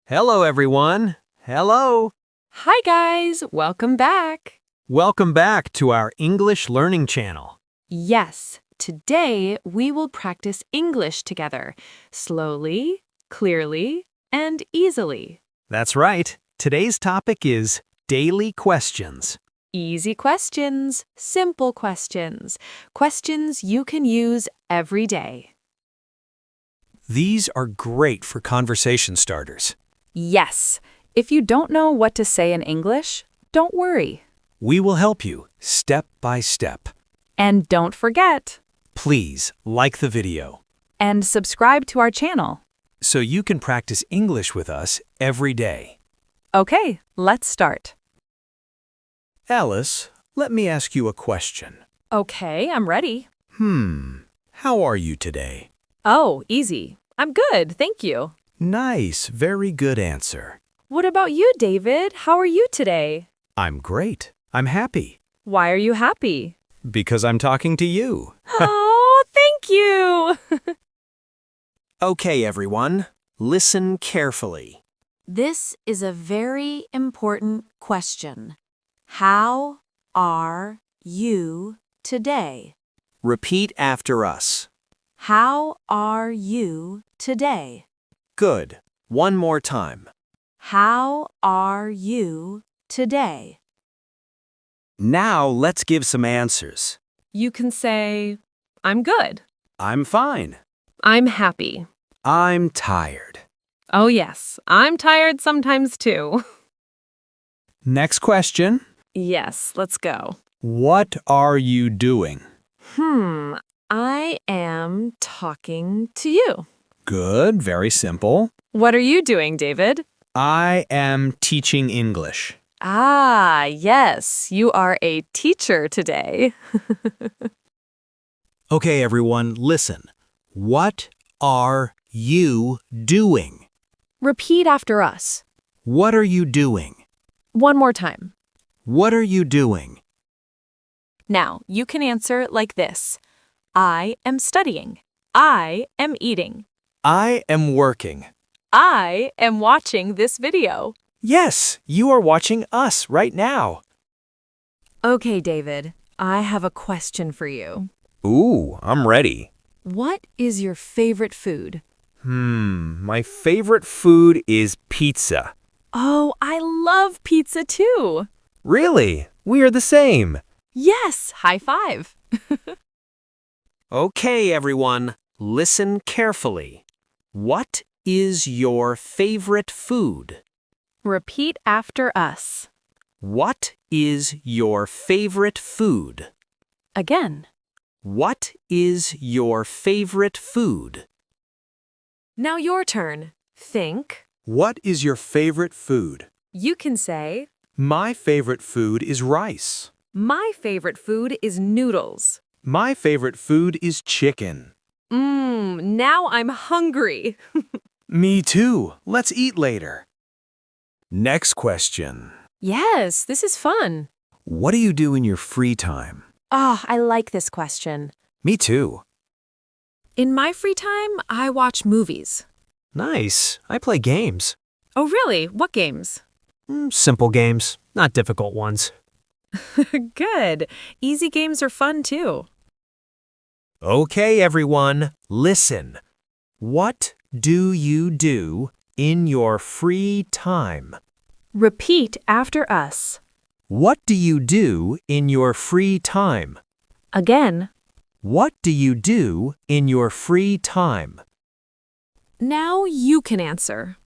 Hello, everyone. Hello. Hi, guys. Welcome back. Welcome back to our English Learning Channel. Yes, today we will practice English together, slowly, clearly, and easily. That's right. Today's topic is daily questions. Easy questions, simple questions, questions you can use every day. These are great for conversation starters. Yes. If you don't know what to say in English, don't worry. We will help you step by step. And don't forget, Please like the video and subscribe to our channel. so you can practice English with us every day. Okay, let's start. Alice, let me ask you a question. Okay, I'm ready. How are you today? Oh, easy. I'm good, thank you. Nice, very good answer. What about you, David? How are you today? I'm great. I'm happy. Why are you happy? Because I'm talking to you. Oh, thank you. Okay, everyone, listen carefully. This is a very important question. How are you today? Repeat after us. How are you today? Good. One more time. How are you today? Now let's give some answers. You can say, I'm good. I'm fine. I'm happy. I'm tired. Oh, yes. I'm tired sometimes too. Next question. Yes, let's go. What are you doing? I am talking to you. Good, very simple. What are you doing, David? I am teaching English. Ah, yes. You are a teacher today. Okay, everyone, listen. What are you doing? Repeat after us. What are you doing? One more time. What are you doing? Now, you can answer like this. I am studying. I am eating. I am working. I am watching this video. Yes, you are watching us right now. Okay, David, I have a question for you. Ooh, I'm ready. What is your favorite food? My favorite food is pizza. Oh, I love pizza too. Really? We are the same. Yes, high five. Okay, everyone, listen carefully. What is your favorite food? Repeat after us. What is your favorite food? Again. What is your favorite food? Now your turn. Think. What is your favorite food? You can say, My favorite food is rice. my favorite food is noodles. My favorite food is chicken. Now I'm hungry. Me too. Let's eat later. Next question. Yes, this is fun. What do you do in your free time? Oh, I like this question. Me too. In my free time, I watch movies. Nice. I play games. Oh, really? What games? Simple games, not difficult ones. Good. Easy games are fun too. Okay, everyone, listen. What do you do in your free time? Repeat after us. What do you do in your free time? Again. What do you do in your free time? Now you can answer.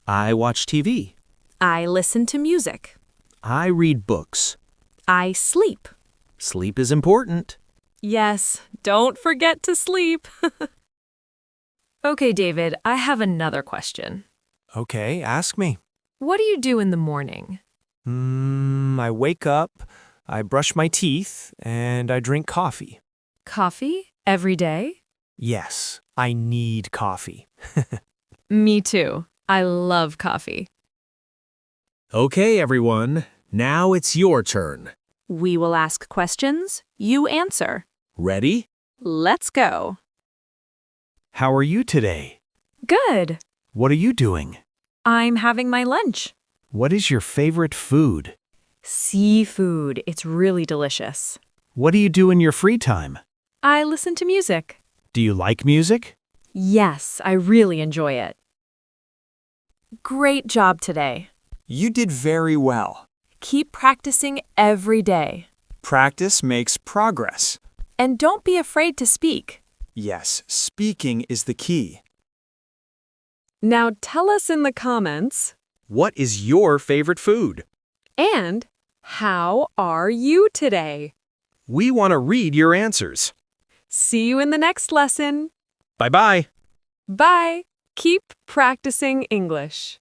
I watch TV. I listen to music. I read books. I sleep. Sleep is important. Yes, don't forget to sleep. Okay, David, I have another question. Okay, ask me. What do you do in the morning? I wake up, I brush my teeth, and I drink coffee. Coffee? Every day? Yes, I need coffee. Me too. I love coffee. Okay, everyone, now it's your turn. We will ask questions. You answer. Ready? Let's go. How are you today? Good. What are you doing? I'm having my lunch. What is your favorite food? Seafood. It's really delicious. What do you do in your free time? I listen to music. Do you like music? Yes, I really enjoy it. Great job today. You did very well. Keep practicing every day. Practice makes progress. And don't be afraid to speak. Yes, speaking is the key. Now tell us in the comments, What is your favorite food? and how are you today? We want to read your answers. See you in the next lesson. Bye-bye. Bye. Keep practicing English.